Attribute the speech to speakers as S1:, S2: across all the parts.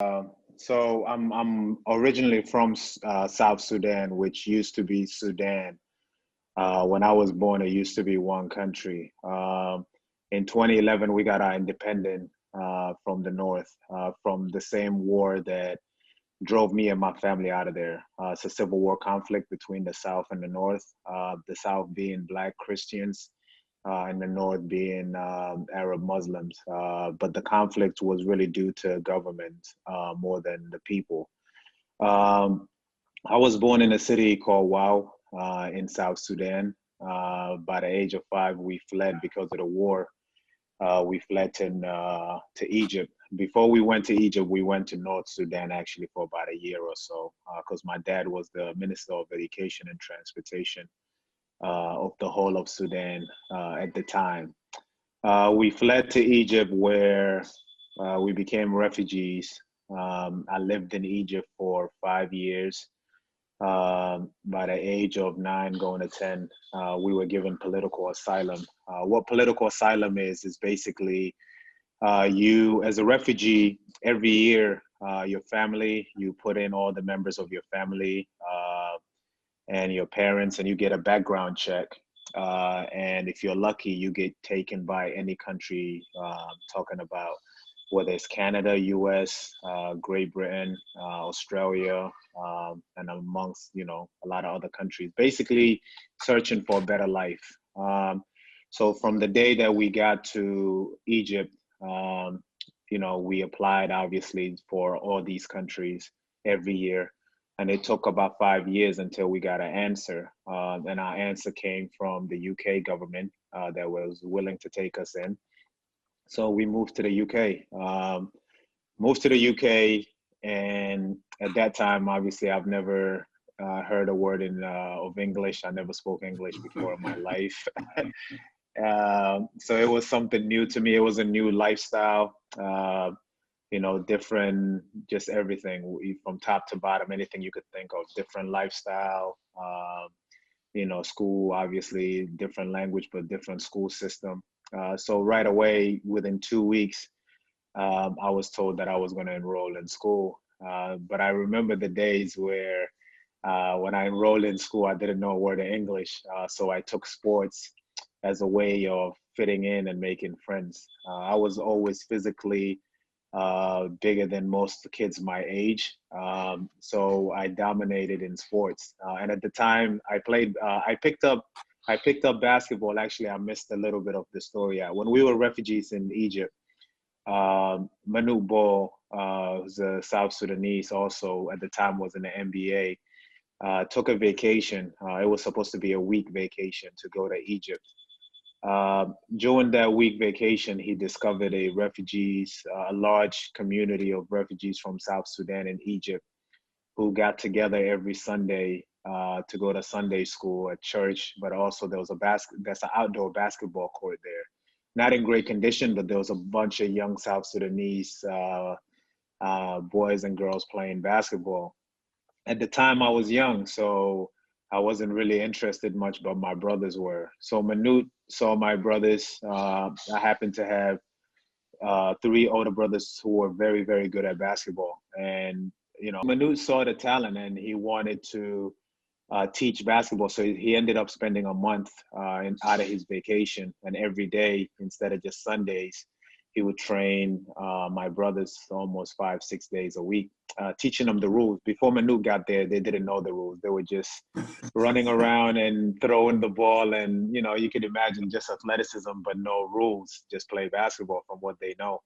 S1: So I'm originally from South Sudan, which used to be Sudan. When I was born, it used to be one country. In 2011, we got our independence from the North, from the same war that drove me and my family out of there. It's a civil war conflict between the South and the North. The South being Black Christians, and the North being Arab Muslims. But the conflict was really due to government more than the people. Um, I was born in a city called Wau in South Sudan. By the age of 5, we fled because of the war. We fled to Egypt. Before we went to Egypt, we went to North Sudan actually for about a year or so, because my dad was the Minister of Education and Transportation of the whole of Sudan at the time. We fled to Egypt where we became refugees. I lived in Egypt for 5 years. By the age of 9, going to 10, we were given political asylum. What political asylum is basically you, as a refugee, every year, your family, you put in all the members of your family and your parents, and you get a background check. And if you're lucky, you get taken by any country, talking about whether it's Canada, US, Great Britain, Australia, and amongst, a lot of other countries, basically searching for a better life. So from the day that we got to Egypt, we applied obviously for all these countries every year. And it took about 5 years until we got an answer. And our answer came from the UK government that was willing to take us in. So we moved to the UK. Moved to the UK, and at that time, obviously, I've never heard a word of English. I never spoke English before in my life. So it was something new to me. It was a new lifestyle. Different, just everything from top to bottom, anything you could think of, different lifestyle, school, obviously, different language, but different school system. So right away, within 2 weeks, I was told that I was going to enroll in school. But I remember the days where when I enrolled in school, I didn't know a word of English. So I took sports as a way of fitting in and making friends. I was always physically bigger than most kids my age. So I dominated in sports. And at the time I picked up basketball. Actually, I missed a little bit of the story. When we were refugees in Egypt, Manute Bol, who's a South Sudanese, also at the time was in the NBA, took a vacation. It was supposed to be a week vacation to go to Egypt. During that week vacation, he discovered a large community of refugees from South Sudan and Egypt who got together every Sunday to go to Sunday school at church, but also there's an outdoor basketball court there. Not in great condition, but there was a bunch of young South Sudanese boys and girls playing basketball. At the time, I was young, so I wasn't really interested much, but my brothers were. So Manute saw my brothers. I happened to have 3 older brothers who were very, very good at basketball. And, Manute saw the talent and he wanted to teach basketball. So he ended up spending a month out of his vacation. And every day, instead of just Sundays, he would train my brothers almost 5, 6 days a week, teaching them the rules. Before Manute got there, they didn't know the rules. They were just running around and throwing the ball. And, you could imagine just athleticism, but no rules, just play basketball from what they know.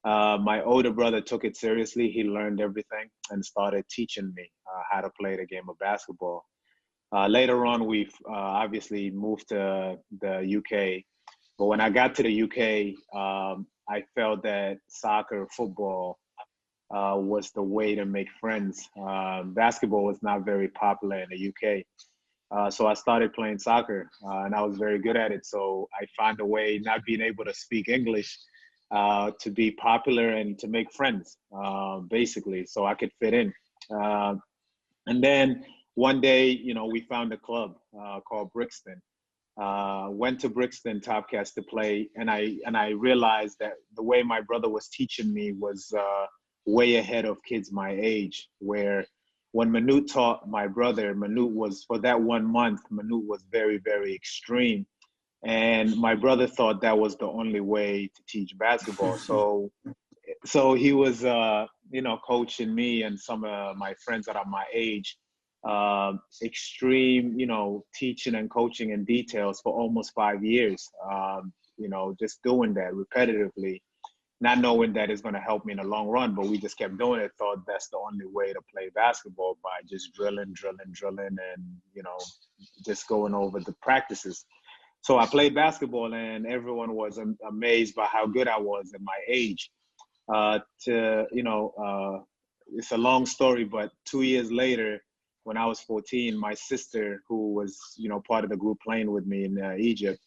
S1: My older brother took it seriously. He learned everything and started teaching me how to play the game of basketball. Later on, we've obviously moved to the UK. But when I got to the UK, I felt that soccer, football was the way to make friends. Basketball was not very popular in the UK. So I started playing soccer and I was very good at it. So I found a way, not being able to speak English, to be popular and to make friends, basically, so I could fit in. And then one day, we found a club called Brixton. Went to Brixton Topcats to play, and I realized that the way my brother was teaching me was way ahead of kids my age, where when Manute taught my brother, Manute was, for that 1 month, Manute was very, very extreme. And my brother thought that was the only way to teach basketball. So he was, coaching me and some of my friends that are my age, extreme, teaching and coaching in details for almost 5 years. Just doing that repetitively, not knowing that it's going to help me in the long run, but we just kept doing it. Thought that's the only way to play basketball, by just drilling, and just going over the practices. So I played basketball, and everyone was amazed by how good I was at my age. It's a long story, but 2 years later, when I was 14, my sister, who was, part of the group playing with me in Egypt,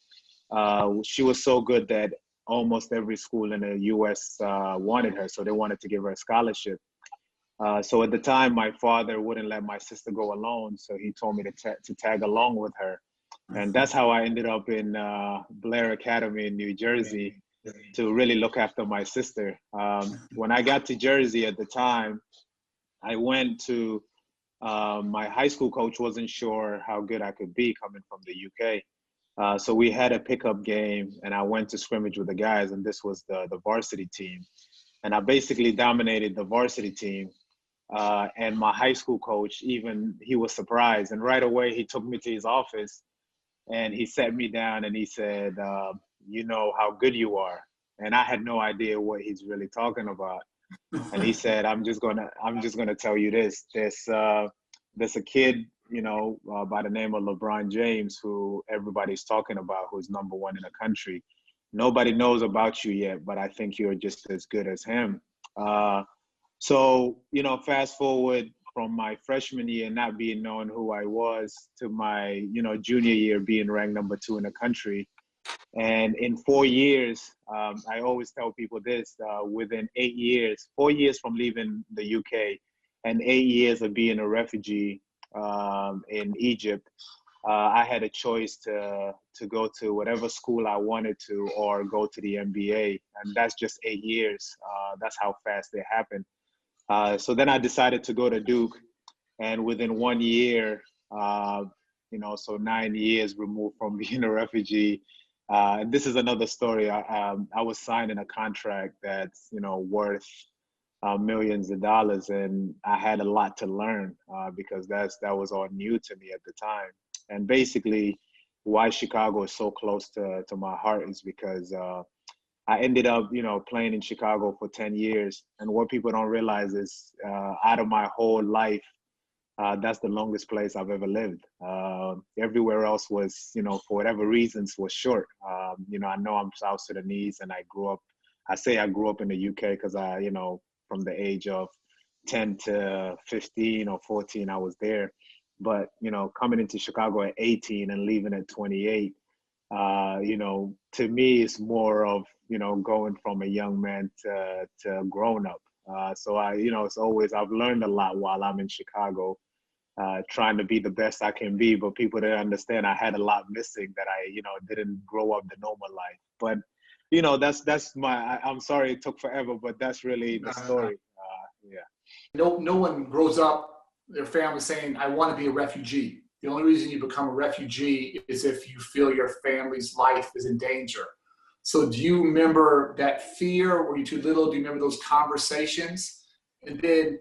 S1: she was so good that almost every school in the U.S. Wanted her, so they wanted to give her a scholarship. So at the time, my father wouldn't let my sister go alone, so he told me to tag along with her. And that's how I ended up in Blair Academy in New Jersey to really look after my sister. When I got to Jersey at the time, I went to, my high school coach wasn't sure how good I could be coming from the UK. So we had a pickup game, and I went to scrimmage with the guys, and this was the varsity team. And I basically dominated the varsity team. And my high school coach, he was surprised. And right away, he took me to his office, and he sat me down, and he said, you know how good you are. And I had no idea what he's really talking about. And he said, I'm just gonna tell you this. There's a kid, by the name of LeBron James, who everybody's talking about, who's #1 in the country. Nobody knows about you yet, but I think you're just as good as him. So, fast forward from my freshman year not being known who I was to my, junior year being ranked #2 in the country. And in 4 years, I always tell people this, within 8 years, 4 years from leaving the UK and 8 years of being a refugee in Egypt, I had a choice to go to whatever school I wanted to, or go to the NBA. And that's just 8 years. That's how fast it happened. So then I decided to go to Duke, and within 1 year, so 9 years removed from being a refugee. This is another story. I was signing a contract that's, worth millions of dollars, and I had a lot to learn because that was all new to me at the time. And basically, why Chicago is so close to my heart is because I ended up, playing in Chicago for 10 years. And what people don't realize is out of my whole life, that's the longest place I've ever lived. Everywhere else was, for whatever reasons, was short. I know I'm South Sudanese, and I grew up in the UK because from the age of 10 to 15 or 14, I was there. But, coming into Chicago at 18 and leaving at 28, to me, it's more of, going from a young man to grown up. So it's always, I've learned a lot while I'm in Chicago, trying to be the best I can be, but people didn't understand I had a lot missing that I, didn't grow up the normal life. But, that's I'm sorry it took forever, but that's really the story. Yeah.
S2: No one grows up, their family saying, I want to be a refugee. The only reason you become a refugee is if you feel your family's life is in danger. So do you remember that fear? Were you too little? Do you remember those conversations? And then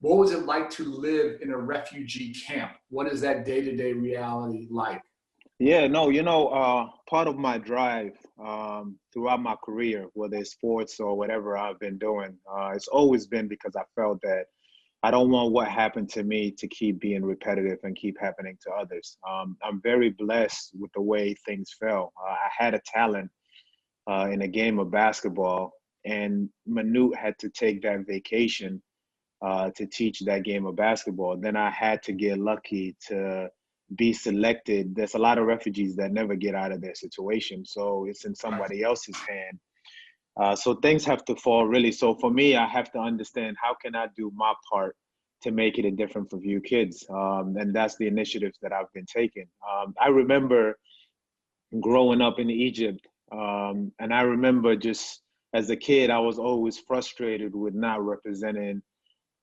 S2: what was it like to live in a refugee camp? What is that day-to-day reality like?
S1: Yeah, no, part of my drive throughout my career, whether it's sports or whatever I've been doing, it's always been because I felt that I don't want what happened to me to keep being repetitive and keep happening to others. I'm very blessed with the way things fell. I had a talent in a game of basketball, and Manute had to take that vacation to teach that game of basketball. Then I had to get lucky to be selected. There's a lot of refugees that never get out of their situation, so it's in somebody else's hand. So things have to fall really. So for me, I have to understand, how can I do my part to make it a different for few kids? And that's the initiatives that I've been taking. I remember growing up in Egypt, and I remember just as a kid, I was always frustrated with not representing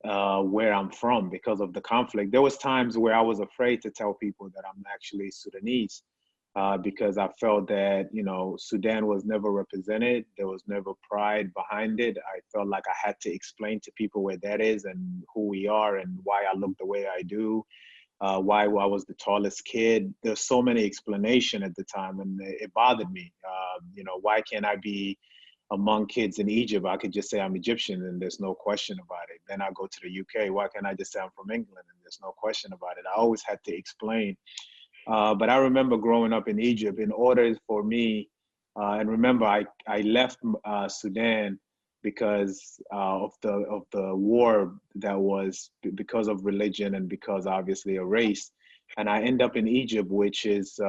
S1: where I'm from because of the conflict. There was times where I was afraid to tell people that I'm actually Sudanese, because I felt that, you know, Sudan was never represented. There was never pride behind it. I felt like I had to explain to people where that is and who we are and why I look the way I do, why I was the tallest kid. There's so many explanations at the time, and it bothered me. You know, why can't I be among kids in Egypt? I could just say I'm Egyptian and there's no question about it. Then I go to the UK. Why can't I just say I'm from England and there's no question about it? I always had to explain. But I remember growing up in Egypt, in order for me, and remember, I left Sudan because of the war that was because of religion and because obviously of race. And I end up in Egypt, which is,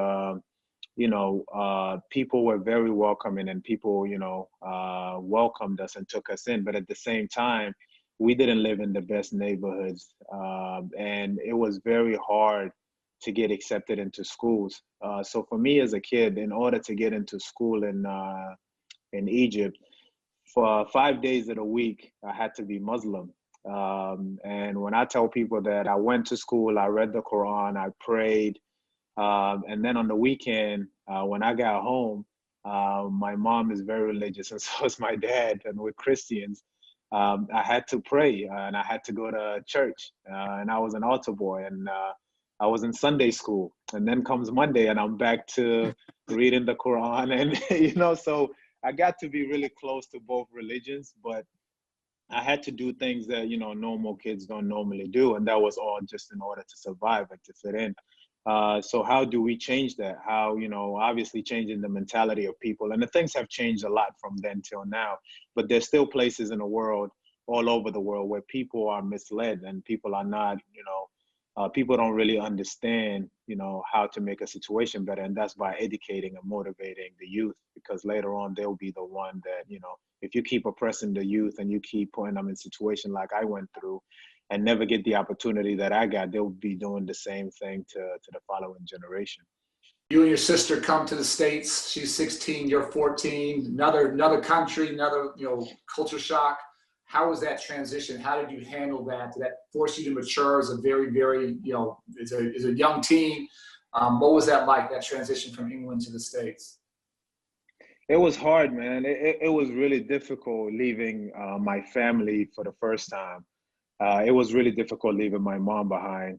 S1: you know, people were very welcoming and people, you know, welcomed us and took us in. But at the same time, we didn't live in the best neighborhoods. And it was very hard to get accepted into schools. So for me as a kid, in order to get into school in Egypt, for 5 days of the week, I had to be Muslim. And when I tell people that I went to school, I read the Quran, I prayed, and then on the weekend, when I got home, my mom is very religious, and so is my dad, and we're Christians. I had to pray, and I had to go to church, and I was an altar boy, and I was in Sunday school. And then comes Monday, and I'm back to reading the Quran, and you know, so I got to be really close to both religions, but I had to do things that, you know, normal kids don't normally do, and that was all just in order to survive and to fit in. So how do we change that? How, you know, obviously changing the mentality of people. And the things have changed a lot from then till now, but there's still places in the world, all over the world, where people are misled and people are not, you know, people don't really understand, you know, how to make a situation better. And that's by educating and motivating the youth, because later on they'll be the one that, you know, if you keep oppressing the youth and you keep putting them in situations like I went through and never get the opportunity that I got, they'll be doing the same thing to the following generation.
S2: You and your sister come to the States. She's 16, you're 14. Another country, another, you know, culture shock. How was that transition? How did you handle that? Did that force you to mature as a very, very, you know, as a young teen? What was that like, that transition from England to the States?
S1: It was hard, man. It was really difficult leaving my family for the first time. It was really difficult leaving my mom behind.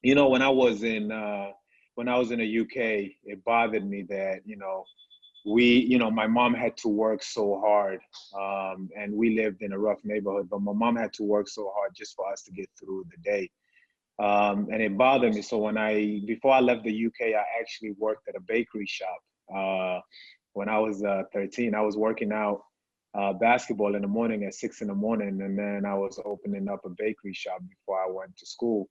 S1: You know, when I was in the UK, it bothered me that, you know, you know, my mom had to work so hard, and we lived in a rough neighborhood, but my mom had to work so hard just for us to get through the day. And it bothered me. So before I left the UK, I actually worked at a bakery shop. When I was 13, I was working out basketball in the morning at 6 in the morning, and then I was opening up a bakery shop before I went to school.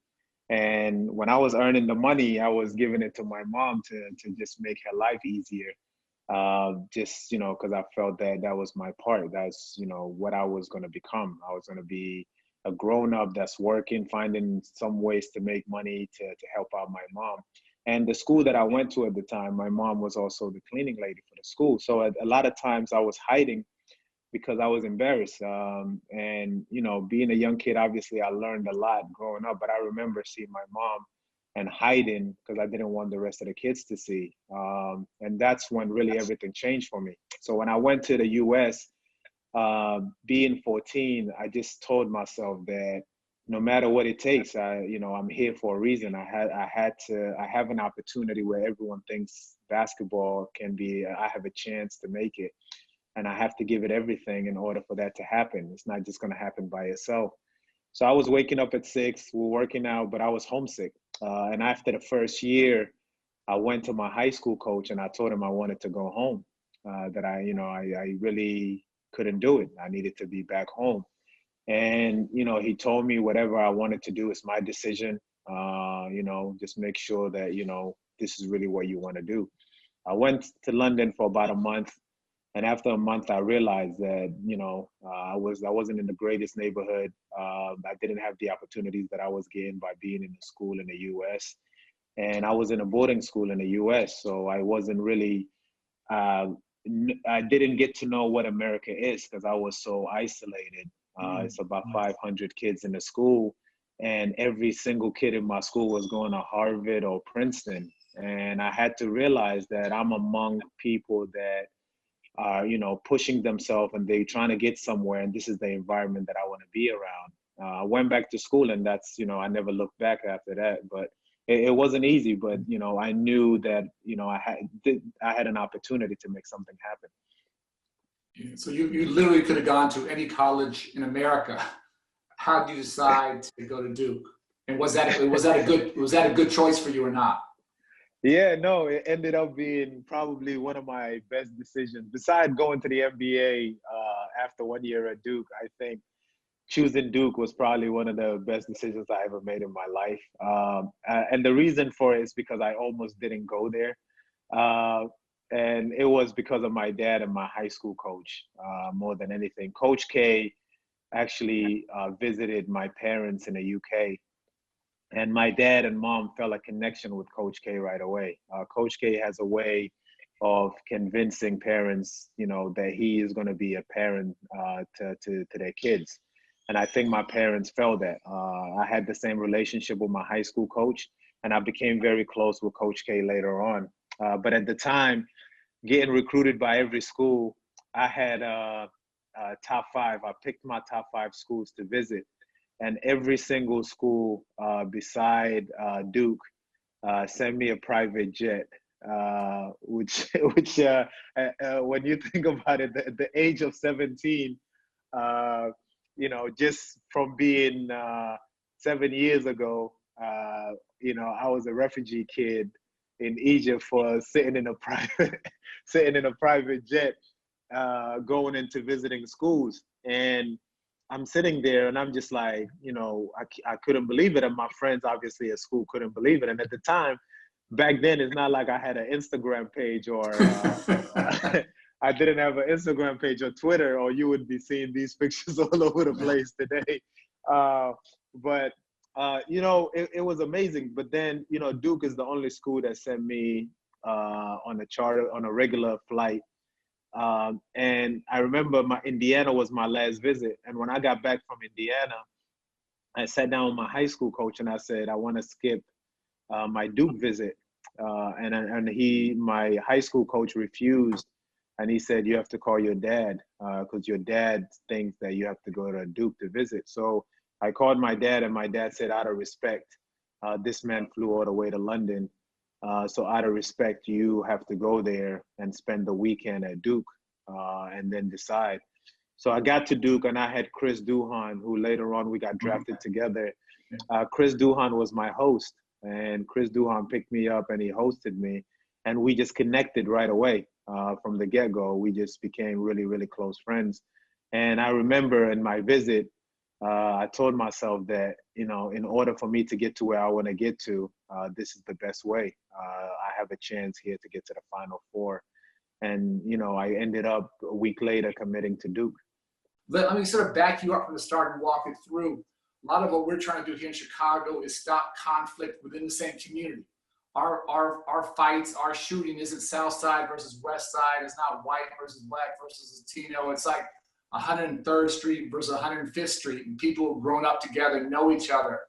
S1: And when I was earning the money, I was giving it to my mom to just make her life easier. Just, you know, because I felt that that was my part. That's, you know, what I was going to become. I was going to be a grown up that's working, finding some ways to make money to help out my mom. And the school that I went to at the time, my mom was also the cleaning lady for the school. So a lot of times I was hiding because I was embarrassed. And, you know, being a young kid, obviously I learned a lot growing up, but I remember seeing my mom and hiding because I didn't want the rest of the kids to see. And that's when really everything changed for me. So when I went to the US, being 14, I just told myself that no matter what it takes, you know, I'm here for a reason. I have an opportunity where everyone thinks basketball can be, I have a chance to make it. And I have to give it everything in order for that to happen. It's not just going to happen by itself. So I was waking up at 6, we were working out, but I was homesick. And after the first year, I went to my high school coach and I told him I wanted to go home, that I really couldn't do it. I needed to be back home. And, you know, he told me whatever I wanted to do is my decision. You know, just make sure that, you know, this is really what you want to do. I went to London for about a month. And after a month, I realized that, you know, I wasn't in the greatest neighborhood. I didn't have the opportunities that I was getting by being in a school in the US. And I was in a boarding school in the US. So I wasn't really I didn't get to know what America is because I was so isolated. It's about 500 kids in the school, and every single kid in my school was going to Harvard or Princeton. And I had to realize that I'm among people that are, pushing themselves and they trying to get somewhere. And this is the environment that I want to be around. I went back to school, and that's, I never looked back after that. But it wasn't easy. But I knew that I had an opportunity to make something happen.
S2: So you literally could have gone to any college in America. How did you decide to go to Duke? And was that a good choice for you or not?
S1: Yeah, no, it ended up being probably one of my best decisions. Besides going to the NBA after 1 year at Duke, I think choosing Duke was probably one of the best decisions I ever made in my life. And the reason for it is because I almost didn't go there. And it was because of my dad and my high school coach more than anything. Coach K actually visited my parents in the UK. And my dad and mom felt a connection with Coach K right away. Coach K has a way of convincing parents, that he is going to be a parent to their kids. And I think my parents felt that. I had the same relationship with my high school coach, and I became very close with Coach K later on. But at the time, getting recruited by every school, I had top five. I picked my top five schools to visit. And every single school beside Duke sent me a private jet, which when you think about it, the age of 17, just from being 7 years ago, I was a refugee kid in Egypt for sitting in a private jet, going into visiting schools. And I'm sitting there and I'm just like, I couldn't believe it. And my friends obviously at school couldn't believe it. And at the time, back then, it's not like I had an Instagram page or I didn't have an Instagram page or Twitter, or you would be seeing these pictures all over the place today. But it was amazing. But then, Duke is the only school that sent me on a regular flight. And I remember Indiana was my last visit. And when I got back from Indiana, I sat down with my high school coach and I said, I want to skip my Duke visit. And my high school coach refused. And he said, you have to call your dad because your dad thinks that you have to go to Duke to visit. So I called my dad, and my dad said, out of respect, this man flew all the way to London. So out of respect, you have to go there and spend the weekend at Duke and then decide. So I got to Duke, and I had Chris Duhon, who later on we got drafted together. Chris Duhon was my host, and Chris Duhon picked me up and he hosted me. And we just connected right away from the get-go. We just became really, really close friends. And I remember in my visit, I told myself that, in order for me to get to where I want to get to, this is the best way. I have a chance here to get to the Final Four. And, I ended up a week later committing to Duke.
S2: Let me sort of back you up from the start and walk it through. A lot of what we're trying to do here in Chicago is stop conflict within the same community. Our fights, our shooting isn't South Side versus West Side. It's not white versus black versus Latino. It's like 103rd Street versus 105th Street, and people have grown up together, know each other.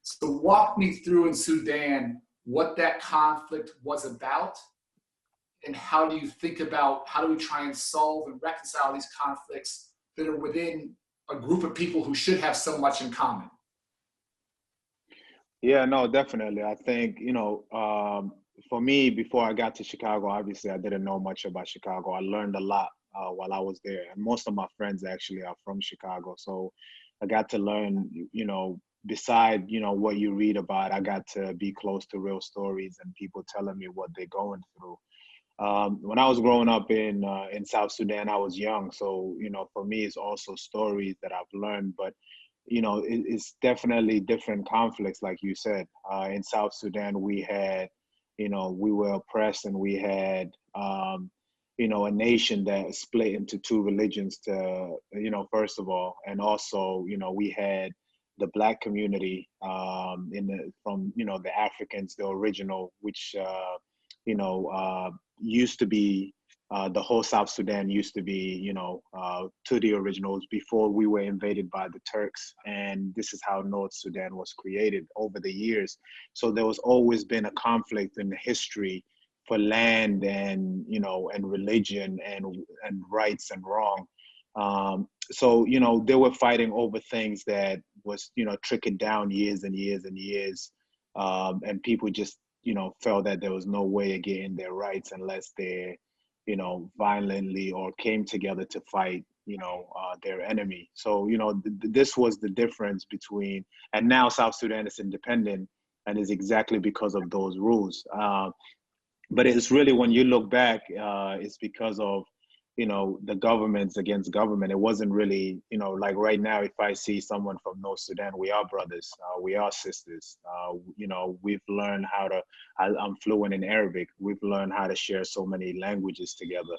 S2: So walk me through in Sudan what that conflict was about, and how do you think about how do we try and solve and reconcile these conflicts that are within a group of people who should have so much in common?
S1: Yeah, no, definitely. I think, for me, before I got to Chicago, obviously I didn't know much about Chicago. I learned a lot while I was there. And most of my friends actually are from Chicago. So I got to learn, beside, what you read about, I got to be close to real stories and people telling me what they're going through. When I was growing up in South Sudan, I was young. So, for me, it's also stories that I've learned. But it's definitely different conflicts, like you said. In South Sudan, we had, we were oppressed, and we had, a nation that split into two religions first of all. And also, we had the Black community from the Africans, the original, which, used to be the whole South Sudan used to be, to the originals before we were invaded by the Turks. And this is how North Sudan was created over the years. So there was always been a conflict in the history for land and, and religion and rights and wrong. So, they were fighting over things that was, trickled down years and years and years. And people just, felt that there was no way of getting their rights unless they're, violently or came together to fight, their enemy. So, this was the difference between, and now South Sudan is independent and is exactly because of those rules. But it's really, when you look back, it's because of, the governments against government. It wasn't really, like right now, if I see someone from North Sudan, we are brothers, we are sisters. We've learned how to, I'm fluent in Arabic. We've learned how to share so many languages together.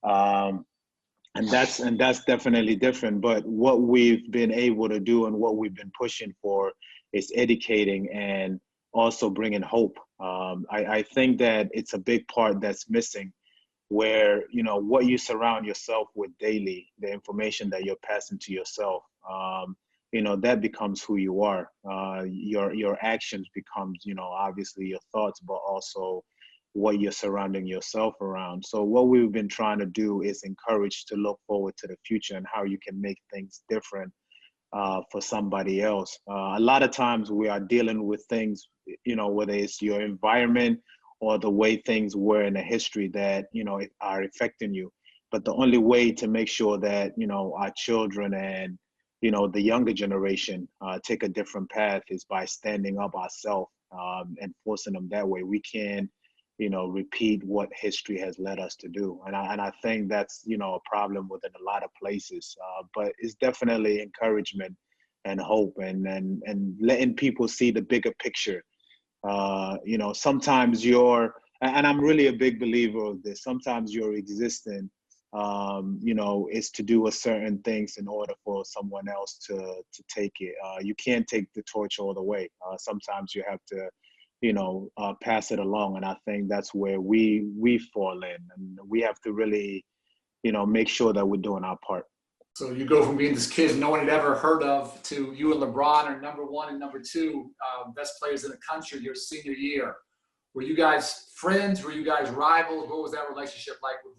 S1: And that's definitely different. But what we've been able to do and what we've been pushing for is educating and also bringing hope. I think that it's a big part that's missing, where what you surround yourself with daily, the information that you're passing to yourself, that becomes who you are. Your actions becomes, obviously your thoughts, but also what you're surrounding yourself around. So what we've been trying to do is encourage to look forward to the future and how you can make things different for somebody else. A lot of times we are dealing with things, whether it's your environment or the way things were in the history that, are affecting you. But the only way to make sure that, our children and, the younger generation take a different path is by standing up ourselves and forcing them that way. We can, repeat what history has led us to do. And I think that's, a problem within a lot of places. But it's definitely encouragement and hope and letting people see the bigger picture. Sometimes and I'm really a big believer of this, sometimes your existence, is to do a certain things in order for someone else to take it. You can't take the torch all the way. Sometimes you have to, pass it along. And I think that's where we fall in, and we have to really, make sure that we're doing our part.
S2: So you go from being this kid no one had ever heard of to you and LeBron are number one and number two best players in the country your senior year. Were you guys friends? Were you guys rivals? What was that relationship like with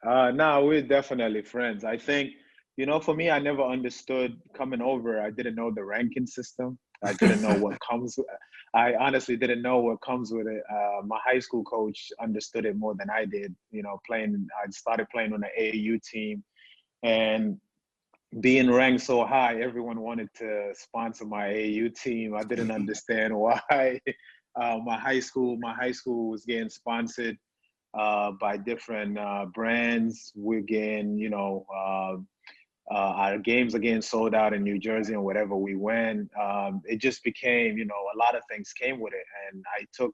S2: LeBron?
S1: No, we're definitely friends. I think, for me, I never understood coming over. I didn't know the ranking system. I didn't know what comes. I honestly didn't know what comes with it. My high school coach understood it more than I did. I started playing on the AAU team, and being ranked so high, everyone wanted to sponsor my AAU team. I didn't understand why. My high school was getting sponsored by different brands. We're getting, our games are getting sold out in New Jersey and wherever we went. It just became, a lot of things came with it. And I took,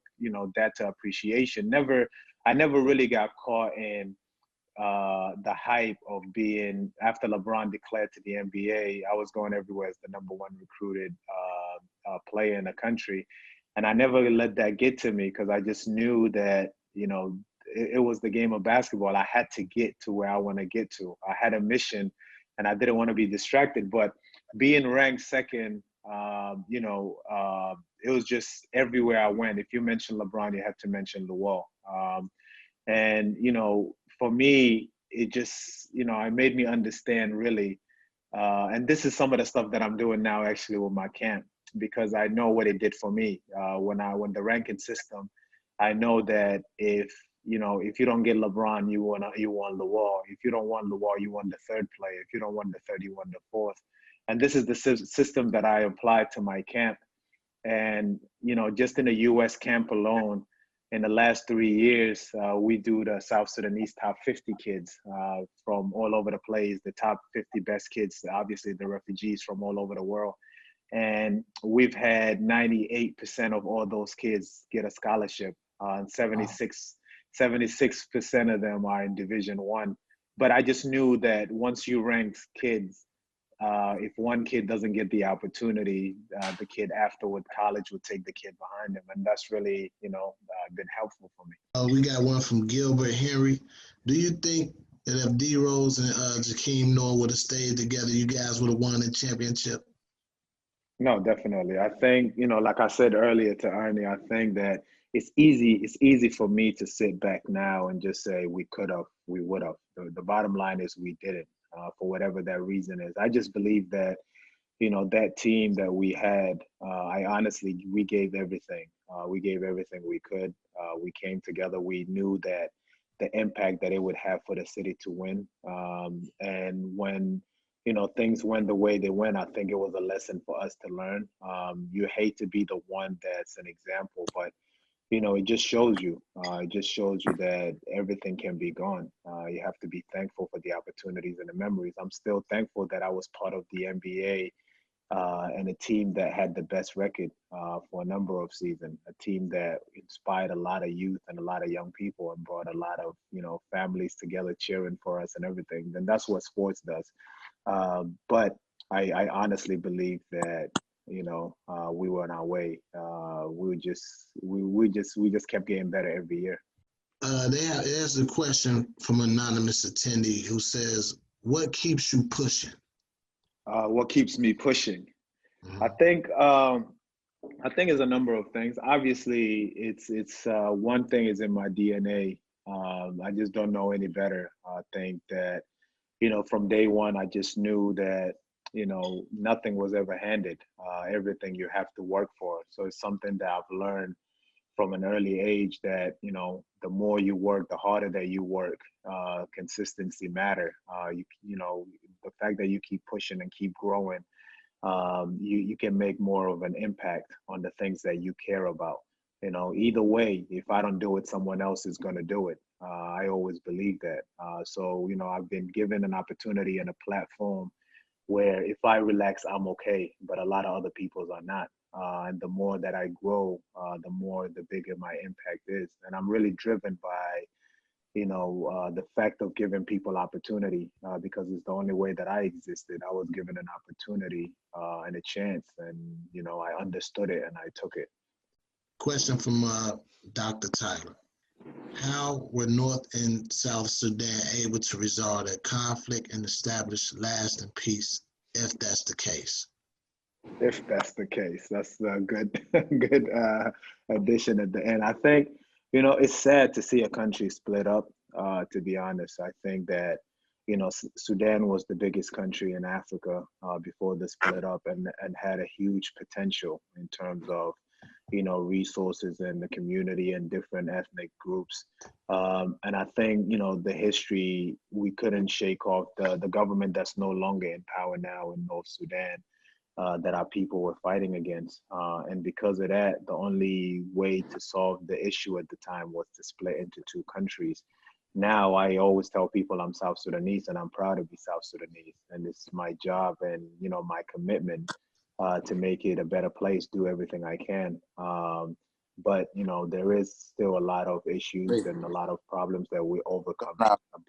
S1: that to appreciation. I never really got caught in the hype of being, after LeBron declared to the NBA, I was going everywhere as the number one recruited player in the country. And I never let that get to me, because I just knew that, it was the game of basketball. I had to get to where I want to get to. I had a mission and I didn't want to be distracted. But being ranked second, it was just everywhere I went. If you mention LeBron, you have to mention Luol. And, for me, it just, it made me understand really. And this is some of the stuff that I'm doing now actually with my camp, because I know what it did for me. When the ranking system, I know that if you don't get LeBron, you want Luol. If you don't want Luol, you want the third player. If you don't want the third, you want the fourth. And this is the system that I applied to my camp. And, just in the U.S. camp alone, in the last 3 years, we do the South Sudanese top 50 kids from all over the place, the top 50 best kids, obviously the refugees from all over the world. And we've had 98% of all those kids get a scholarship, and 76% of them are in Division I. But I just knew that once you rank kids if one kid doesn't get the opportunity, the kid afterward college will take the kid behind them, and that's really, been helpful for me.
S3: We got one from Gilbert Henry. Do you think that if D Rose and Jakeem Noah would have stayed together, you guys would have won the championship?
S1: No, definitely. I think, like I said earlier to Ernie, I think that it's easy for me to sit back now and just say we could have, we would have. The bottom line is we didn't, for whatever that reason is. I just believe that, that team that we had, we gave everything. We gave everything we could. We came together. We knew that the impact that it would have for the city to win. And when, things went the way they went, I think it was a lesson for us to learn. You hate to be the one that's an example, but it just shows you. It just shows you that everything can be gone. You have to be thankful for the opportunities and the memories. I'm still thankful that I was part of the NBA and a team that had the best record for a number of seasons. A team that inspired a lot of youth and a lot of young people and brought a lot of families together cheering for us and everything. And that's what sports does. But I honestly believe that we were on our way. We just kept getting better every year.
S3: There's a question from an anonymous attendee who says, "What keeps you pushing?"
S1: What keeps me pushing?
S3: Mm-hmm.
S1: I think it's a number of things. Obviously, it's one thing is in my DNA. I just don't know any better. I think that from day one, I just knew that nothing was ever handed. Everything you have to work for. So it's something that I've learned from an early age that the more you work, the harder that you work. Consistency matter. The fact that you keep pushing and keep growing, you can make more of an impact on the things that you care about. Either way, if I don't do it, someone else is going to do it. I always believe that. So I've been given an opportunity and a platform where if I relax, I'm okay, but a lot of other people's are not. And the more that I grow, the bigger my impact is. And I'm really driven by, the fact of giving people opportunity because it's the only way that I existed. I was given an opportunity and a chance, and I understood it and I took it.
S3: Question from Dr. Tyler. How were North and South Sudan able to resolve their conflict and establish lasting peace, if that's the case?
S1: If that's the case, that's a good addition at the end. I think, it's sad to see a country split up, to be honest. I think that, Sudan was the biggest country in Africa before the split up and had a huge potential in terms of, resources in the community and different ethnic groups. And I think, the history, we couldn't shake off the government that's no longer in power now in North Sudan. That our people were fighting against. And because of that, the only way to solve the issue at the time was to split into two countries. Now, I always tell people I'm South Sudanese and I'm proud to be South Sudanese. And it's my job and, my commitment to make it a better place, do everything I can. But, there is still a lot of issues and a lot of problems that we overcome.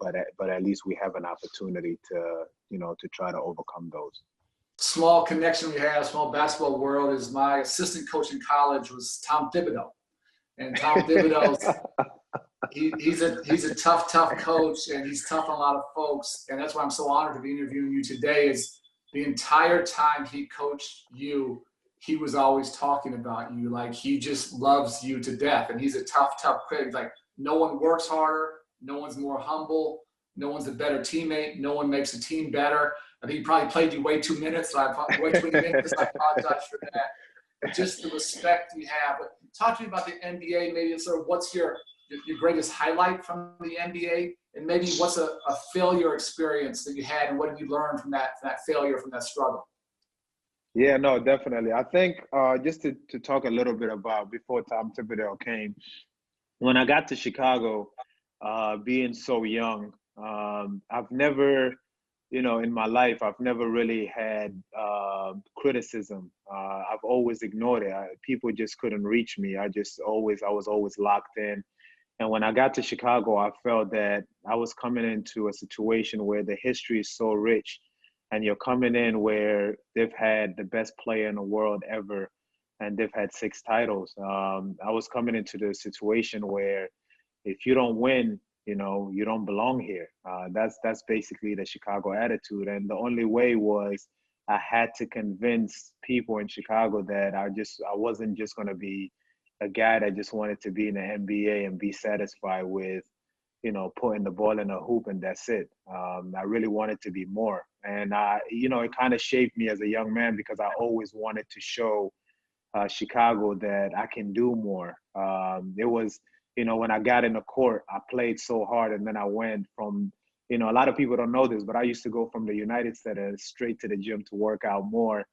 S1: But at least we have an opportunity to, to try to overcome those.
S2: Small connection we have, small basketball world, is my assistant coach in college was Tom Thibodeau. And Tom Thibodeau's, he's a tough coach, and he's tough on a lot of folks. And that's why I'm so honored to be interviewing you today. Is the entire time he coached you, he was always talking about you. Like, he just loves you to death. And he's a tough critic. Like, no one works harder, no one's more humble, no one's a better teammate, no one makes a team better. I think he probably played you way too many minutes. I apologize for that. But just the respect you have. But talk to me about the NBA, maybe sort of what's your greatest highlight from the NBA, and maybe what's a failure experience that you had, and what did you learn from that failure, from that struggle?
S1: Yeah, no, definitely. I think just to talk a little bit about before Tom Thibodeau came, when I got to Chicago, being so young, I've never, in my life, I've never really had criticism. I've always ignored it. People just couldn't reach me. I was always locked in. And when I got to Chicago, I felt that I was coming into a situation where the history is so rich and you're coming in where they've had the best player in the world ever, and they've had 6 titles. I was coming into the situation where if you don't win, you don't belong here. That's basically the Chicago attitude, and the only way was I had to convince people in Chicago that I wasn't just going to be a guy that just wanted to be in the NBA and be satisfied with, putting the ball in a hoop and that's it. I really wanted to be more, and it kind of shaped me as a young man because I always wanted to show Chicago that I can do more. It was, when I got in the court, I played so hard, and then I went from, a lot of people don't know this, but I used to go from the United Center straight to the gym to work out more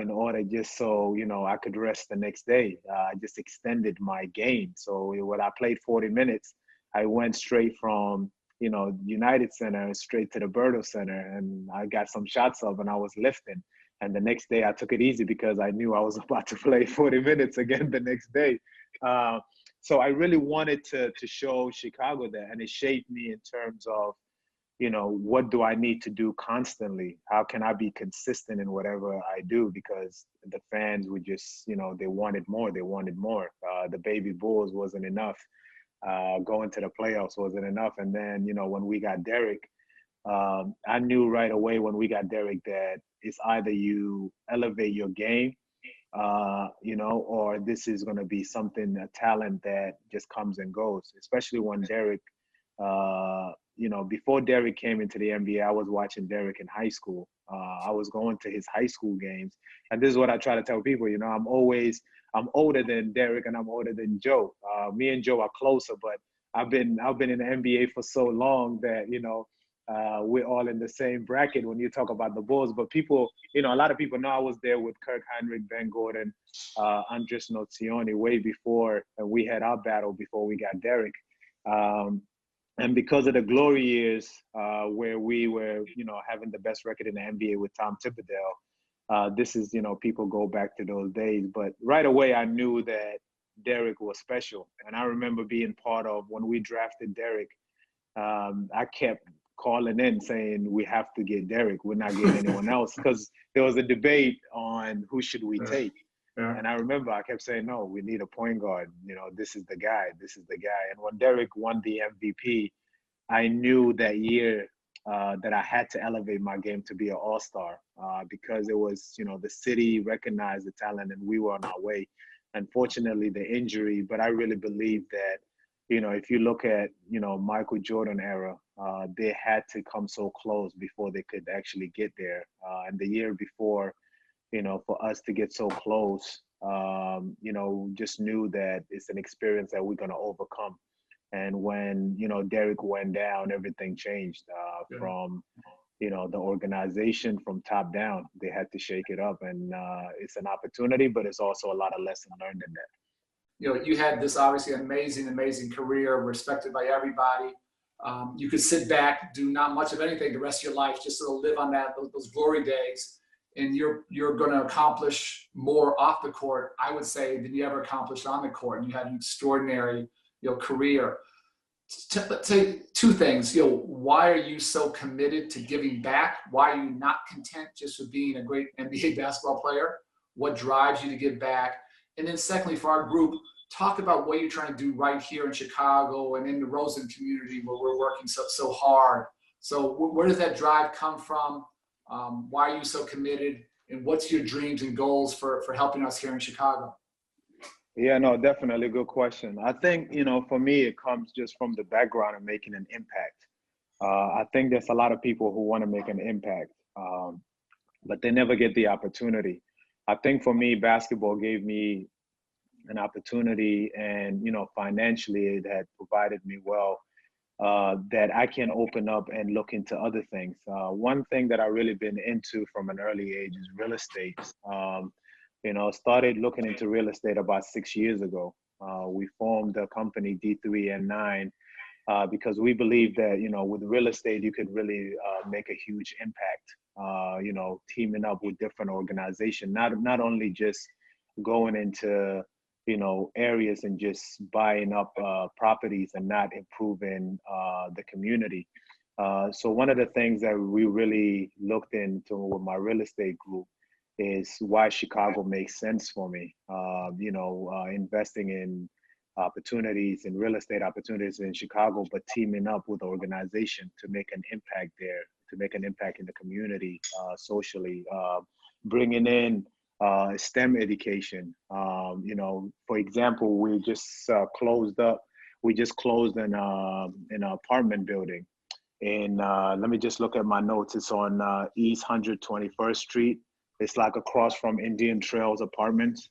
S1: in order just so, I could rest the next day. I just extended my game. So when I played 40 minutes, I went straight from, United Center straight to the Berto Center, and I got some shots up and I was lifting. And the next day I took it easy because I knew I was about to play 40 minutes again the next day. So I really wanted to show Chicago that, and it shaped me in terms of, what do I need to do constantly? How can I be consistent in whatever I do? Because the fans would just, they wanted more. They wanted more. The baby Bulls wasn't enough. Going to the playoffs wasn't enough. And then, when we got Derek, I knew right away when we got Derek that it's either you elevate your game, or this is going to be something, a talent that just comes and goes, especially when Derek, before Derek came into the NBA, I was watching Derek in high school. I was going to his high school games. And this is what I try to tell people, I'm older than Derek and I'm older than Joe. Me and Joe are closer, but I've been in the NBA for so long that, we're all in the same bracket when you talk about the Bulls. But people, a lot of people know I was there with Kirk Hinrich, Ben Gordon, Andres Nozioni way before, and we had our battle before we got Derek. And because of the glory years where we were, having the best record in the NBA with Tom Thibodeau, this is, people go back to those days. But right away, I knew that Derek was special. And I remember being part of when we drafted Derek, I kept calling in saying, we have to get Derek. We're not getting anyone else. Because there was a debate on who should we take. Yeah. And I remember I kept saying, no, we need a point guard. This is the guy. This is the guy. And when Derek won the MVP, I knew that year that I had to elevate my game to be an all-star because it was, the city recognized the talent and we were on our way. Unfortunately, the injury, but I really believe that, if you look at, Michael Jordan era, they had to come so close before they could actually get there. And the year before, for us to get so close, just knew that it's an experience that we're going to overcome. And when, Derek went down, everything changed from, the organization from top down. They had to shake it up. And it's an opportunity, but it's also a lot of lessons learned in that.
S2: You had this obviously amazing career, respected by everybody. You could sit back, do not much of anything the rest of your life, just sort of live on those glory days. And you're going to accomplish more off the court, I would say, than you ever accomplished on the court. And you had an extraordinary, career. Say 2 things. Why are you so committed to giving back? Why are you not content just with being a great NBA basketball player? What drives you to give back? And then secondly, for our group, talk about what you're trying to do right here in Chicago and in the Rosen community where we're working so hard. So where does that drive come from? Why are you so committed? And what's your dreams and goals for helping us here in Chicago?
S1: Yeah, no, definitely. Good question. I think, for me, it comes just from the background of making an impact. I think there's a lot of people who want to make an impact, but they never get the opportunity. I think for me, basketball gave me an opportunity and, financially it had provided me well, that I can open up and look into other things. One thing that I really been into from an early age is real estate. Started looking into real estate about 6 years ago. We formed the company D3N9 because we believe that, with real estate, you could really make a huge impact, teaming up with different organizations, not only just going into, areas and just buying up properties and not improving the community. So one of the things that we really looked into with my real estate group is why Chicago makes sense for me. Investing in opportunities and real estate opportunities in Chicago, but teaming up with an organization to make an impact there, to make an impact in the community, socially, bringing in STEM education. For example, we just closed an apartment building. And let me just look at my notes. It's on East 121st Street. It's like across from Indian Trails Apartments.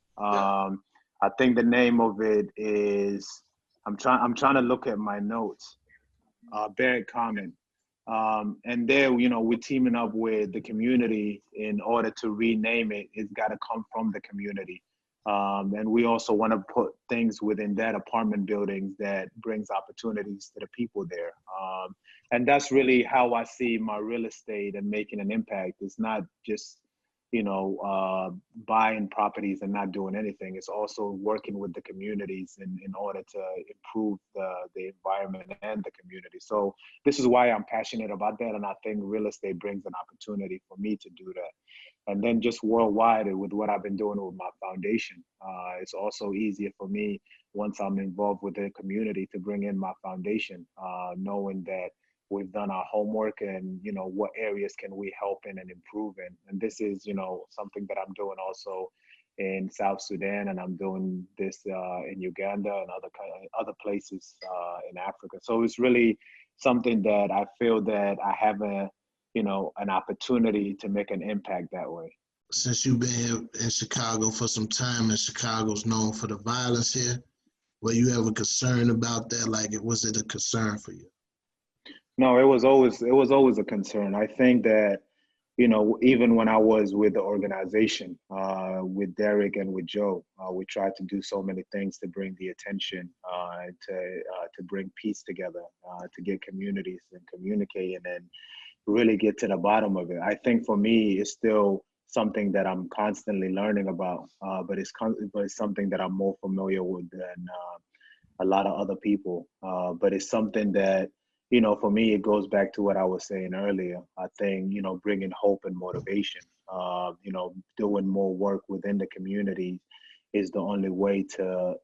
S1: I think the name of it is, I'm trying to look at my notes. Barrett Common. And there, we're teaming up with the community in order to rename it. It's got to come from the community. And we also want to put things within that apartment buildings that brings opportunities to the people there. And that's really how I see my real estate and making an impact. It's not just, buying properties and not doing anything. It's also working with the communities in order to improve the environment and the community. So this is why I'm passionate about that. And I think real estate brings an opportunity for me to do that. And then just worldwide with what I've been doing with my foundation, it's also easier for me once I'm involved with the community to bring in my foundation, knowing that we've done our homework and, what areas can we help in and improve in. And this is, something that I'm doing also in South Sudan, and I'm doing this in Uganda and other places in Africa. So it's really something that I feel that I have an opportunity to make an impact that way.
S3: Since you've been here in Chicago for some time, and Chicago's known for the violence here, were you ever concerned about that? Like, was it a concern for you?
S1: No, it was always a concern. I think that, even when I was with the organization, with Derek and with Joe, we tried to do so many things to bring the attention, to bring peace together, to get communities and communicate and then really get to the bottom of it. I think for me, it's still something that I'm constantly learning about, but it's something that I'm more familiar with than a lot of other people. But it's something that, for me, it goes back to what I was saying earlier. I think, bringing hope and motivation, doing more work within the community is the only way to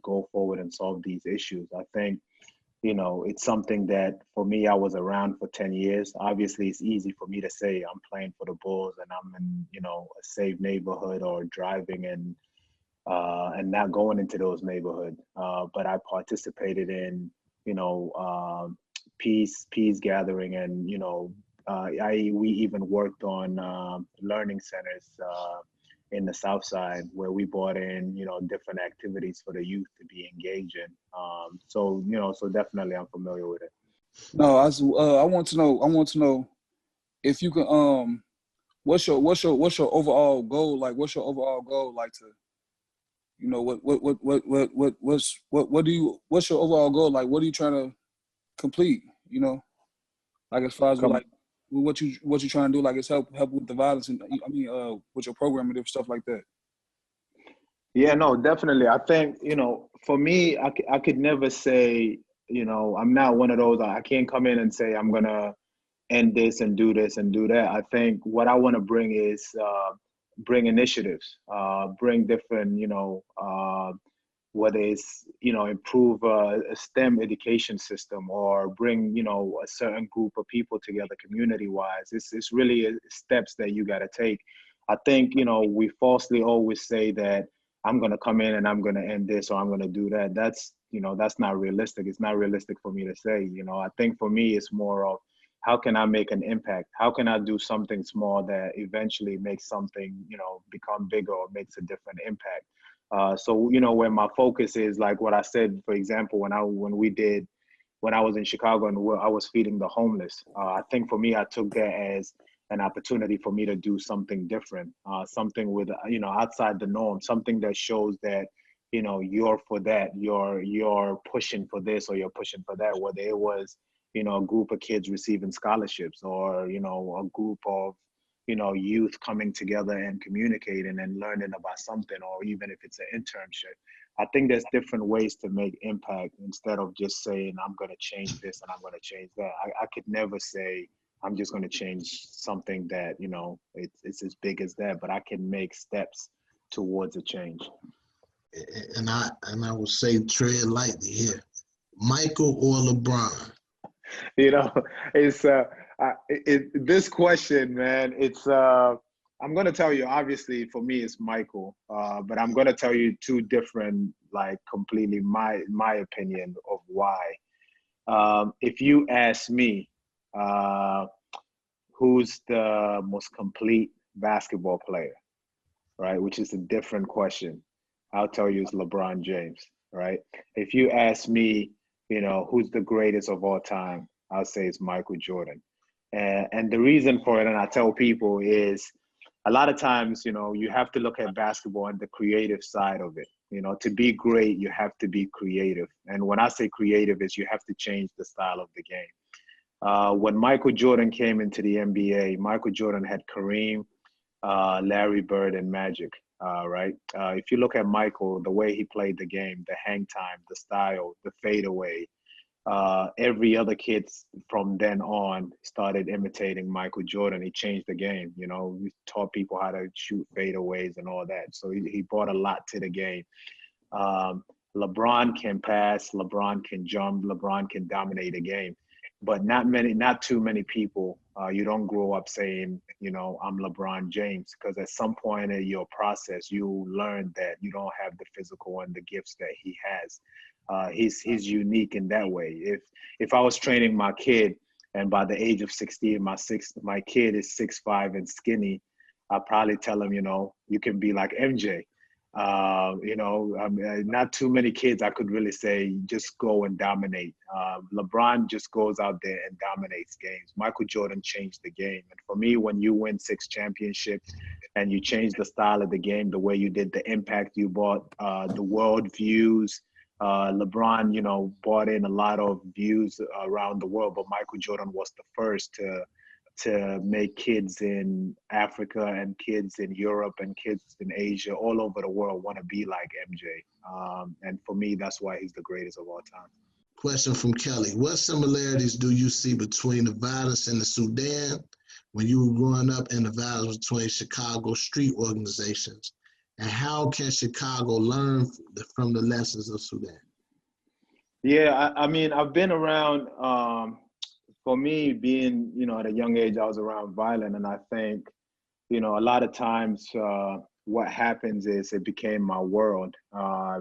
S1: go forward and solve these issues. I think, it's something that for me, I was around for 10 years. Obviously, it's easy for me to say I'm playing for the Bulls and I'm in, a safe neighborhood or driving and not going into those neighborhoods. But I participated in, peace gathering, and we even worked on learning centers in the South Side where we brought in different activities for the youth to be engaged in. So definitely I'm familiar with it.
S4: No, I want to know if you can what's your overall goal like? What's your overall goal like to what's your overall goal like? What are you trying to complete? Like as far as like what you trying to do, like it's help with the violence and with your program and different stuff like that.
S1: Yeah, no, definitely. I think, for me, I could never say, I'm not one of those, I can't come in and say I'm going to end this and do this and do that. I think what I want to bring is bring initiatives, bring different, whether it's, improve a STEM education system or bring, a certain group of people together community-wise. It's really steps that you got to take. I think, we falsely always say that I'm going to come in and I'm going to end this or I'm going to do that. That's not realistic. It's not realistic for me to say. I think for me, it's more of how can I make an impact? How can I do something small that eventually makes something, become bigger or makes a different impact? So where my focus is, like what I said, for example, when I was in Chicago and I was feeding the homeless, I think for me, I took that as an opportunity for me to do something different, something with, outside the norm, something that shows that, you're for that, you're pushing for this or you're pushing for that, whether it was, a group of kids receiving scholarships or, a group of, youth coming together and communicating and learning about something, or even if it's an internship. I think there's different ways to make impact instead of just saying, I'm going to change this and I'm going to change that. I could never say, I'm just going to change something that, you know, it's as big as that, but I can make steps towards a change.
S3: And I will say tread lightly here. Michael or LeBron?
S1: You know, it's this question, man. It's I'm gonna tell you. Obviously, for me, it's Michael. But I'm gonna tell you two different, like, completely my opinion of why. If you ask me, who's the most complete basketball player, right? Which is a different question. I'll tell you it's LeBron James, right? If you ask me, you know, who's the greatest of all time, I'll say it's Michael Jordan. And the reason for it, and I tell people, is a lot of times, you know, you have to look at basketball and the creative side of it. You know, to be great, you have to be creative. And when I say creative, is you have to change the style of the game. When Michael Jordan came into the NBA, Michael Jordan had Kareem, Larry Bird, and Magic, right? If you look at Michael, the way he played the game, the hang time, the style, the fadeaway, every other kid from then on started imitating Michael Jordan. He changed the game. You know, he taught people how to shoot fadeaways and all that. So he brought a lot to the game. LeBron can pass, LeBron can jump, LeBron can dominate a game. But not too many people, you don't grow up saying, you know, I'm LeBron James, because at some point in your process, you learn that you don't have the physical and the gifts that he has. He's unique in that way. If I was training my kid, and by the age of 16, my kid is 6'5" and skinny, I'd probably tell him, you know, you can be like MJ. You know, not too many kids I could really say just go and dominate. LeBron just goes out there and dominates games. Michael Jordan changed the game. And for me, when you win 6 championships and you change the style of the game, the way you did, the impact you brought, the world views, LeBron, you know, brought in a lot of views around the world, but Michael Jordan was the first to make kids in Africa and kids in Europe and kids in Asia, all over the world, want to be like MJ. And for me, that's why he's the greatest of all time.
S3: Question from Kelly. What similarities do you see between the violence in the Sudan when you were growing up and the violence between Chicago street organizations? And how can Chicago learn from the lessons of Sudan?
S1: Yeah, I mean, I've been around, for me, being, you know, at a young age, I was around violent. And I think, you know, a lot of times what happens is it became my world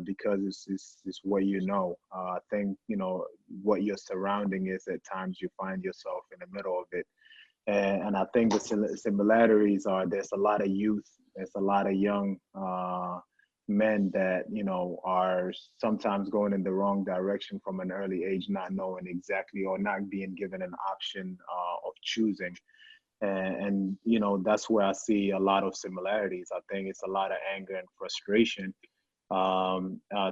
S1: because it's what you know. I think, you know, what your surrounding is, at times you find yourself in the middle of it. And I think the similarities are there's a lot of youth, there's a lot of young men that, you know, are sometimes going in the wrong direction from an early age, not knowing exactly or not being given an option of choosing. And, you know, that's where I see a lot of similarities. I think it's a lot of anger and frustration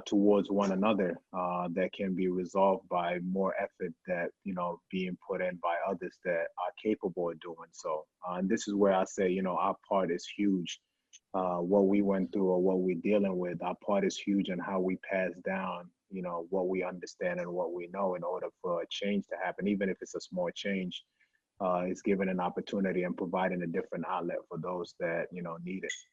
S1: towards one another that can be resolved by more effort that, you know, being put in by others that are capable of doing so. And this is where I say, you know, our part is huge. What we went through or what we're dealing with, our part is huge in how we pass down, you know, what we understand and what we know in order for a change to happen, even if it's a small change. It's giving an opportunity and providing a different outlet for those that, you know, need it.